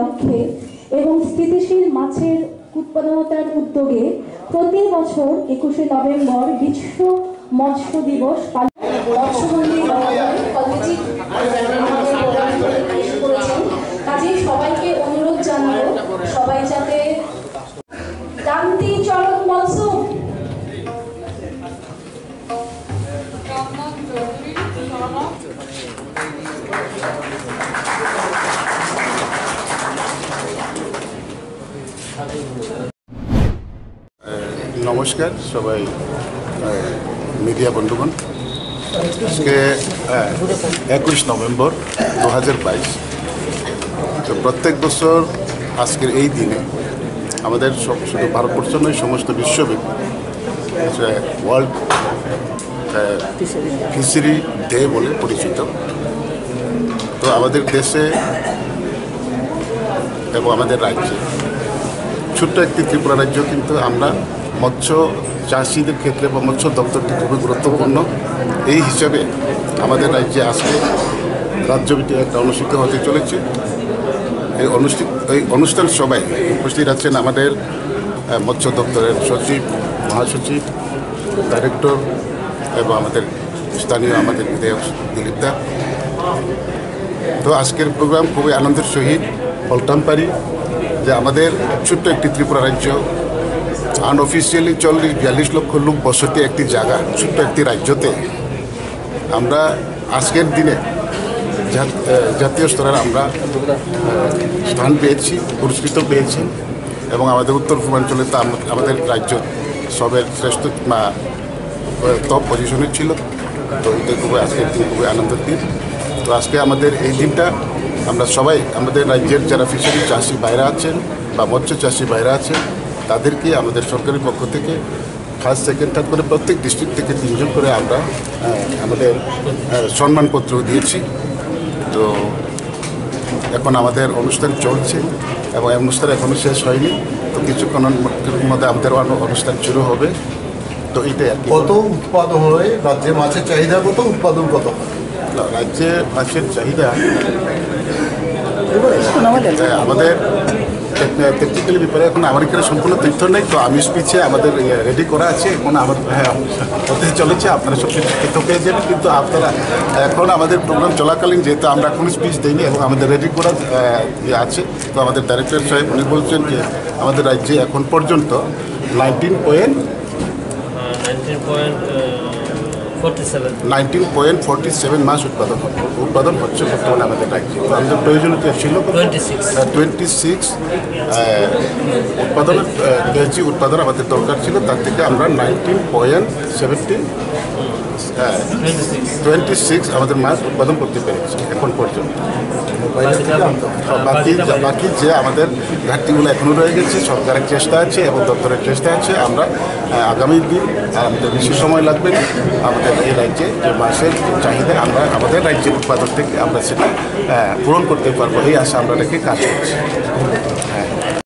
লক্ষ্যে এবং স্থিতিশীল মাছের উৎপাদনতার উদ্যোগে প্রতি বছর 21শে নভেম্বর বিশ্ব মৎস্য দিবস কাজে সবাইকে অনুরোধ জানাবো সবাই যাতে গান্ধী চরক মৎস্য নমস্কার সবাই মিডিয়া বন্ধুগণ, আজকে 21 নভেম্বর 2022। তো প্রত্যেক বছর আজকের এই দিনে আমাদের শুধু ভারতবর্ষ নয়, সমস্ত বিশ্বব্যাপী ওয়ার্ল্ড ফিশারি ডে বলে পরিচিত। তো আমাদের দেশে এবং আমাদের রাজ্যে ছোট্ট একটি ত্রিপুরা রাজ্য, কিন্তু আমরা মৎস্য চাষিদের ক্ষেত্রে বা মৎস্য দপ্তরটি খুবই গুরুত্বপূর্ণ। এই হিসাবে আমাদের রাজ্যে আজকে রাজ্যব্যাপী একটা অনুষ্ঠিত হতে চলেছে। এই অনুষ্ঠান সবাই উপস্থিত আছেন আমাদের মৎস্য দপ্তরের সচিব, মহাসচিব, ডাইরেক্টর এবং আমাদের স্থানীয় আমাদের বিধায়ক দিলীপ দা। তো আজকের প্রোগ্রাম খুবই আনন্দের সহিত বলতাম পারি যে আমাদের ছোট্ট একটি ত্রিপুরা রাজ্য, আনঅফিসিয়ালি 40-42 লক্ষ লোক বসতি একটি জায়গা, ছোট্ট একটি রাজ্যতে আমরা আজকের দিনে জাতীয় স্তরের আমরা স্থান পেয়েছি, পুরস্কৃত পেয়েছি এবং আমাদের উত্তর পূর্বাঞ্চলে তো আমাদের রাজ্য সবের শ্রেষ্ঠ টপ পজিশনে ছিল। তো এটা খুবই আজকের দিন খুবই আনন্দের দিন। তো আজকে আমাদের এই দিনটা আমরা সবাই আমাদের রাজ্যের যারা ফিশারি চাষি বাইরে আছেন বা মৎস্য চাষি বাইরে আছেন তাদেরকে আমাদের সরকারের পক্ষ থেকে ফার্স্ট, সেকেন্ড, থার্ড করে প্রত্যেক ডিস্ট্রিক্ট থেকে 3 জন করে আমরা আমাদের সম্মানপত্র দিয়েছি। তো এখন আমাদের অনুষ্ঠান চলছে এবং এই অনুষ্ঠান এখনও শেষ হয়নি। তো কিছুক্ষণের মধ্যে আমাদের অনুষ্ঠান শুরু হবে। তো এইটাই আর কি। কত উৎপাদন হয় রাজ্যে? মাছের চাহিদা কত, উৎপাদন কত? রাজ্যে মাছের চাহিদা আমাদের টেকনিক্যালি ব্যাপারে এখন আমার এখানে সম্পূর্ণ তথ্য নেই। তো আমি স্পিচে আমাদের রেডি করা আছে, এখন আমার হতে চলেছে, আপনারা সব কিছু তথ্য পেয়ে যাবেন। কিন্তু আপনারা এখন আমাদের প্রোগ্রাম চলাকালীন, যেহেতু আমরা এখন স্পিচ দিইনি এবং আমাদের রেডি করা আছে, তো আমাদের ডাইরেক্টর সাহেব উনি বলছেন যে আমাদের রাজ্যে এখন পর্যন্ত 19.47 মাস উৎপাদন হচ্ছে বর্তমানে আমাদের রাজ্যে। তো আমাদের প্রয়োজনীয়তা ছিল 26 কেজি উৎপাদন আমাদের দরকার ছিল, তার থেকে আমরা 26 আমাদের মাছ উৎপাদন করতে পেরেছি এখন পর্যন্ত। বাকি যে আমাদের ঘাটতিগুলো এখনও রয়ে গেছে, সরকারের চেষ্টা আছে এবং দপ্তরের চেষ্টা আছে। আমরা আগামী দিন আমাদের বেশি সময় লাগবে না, আমাদের এই রাজ্যে যে মাছের চাহিদা আমরা আমাদের রাজ্যের উৎপাদন থেকে আমরা সেটা পূরণ করতে পারবো, এই আশা আমরা রেখে কাজ করছি।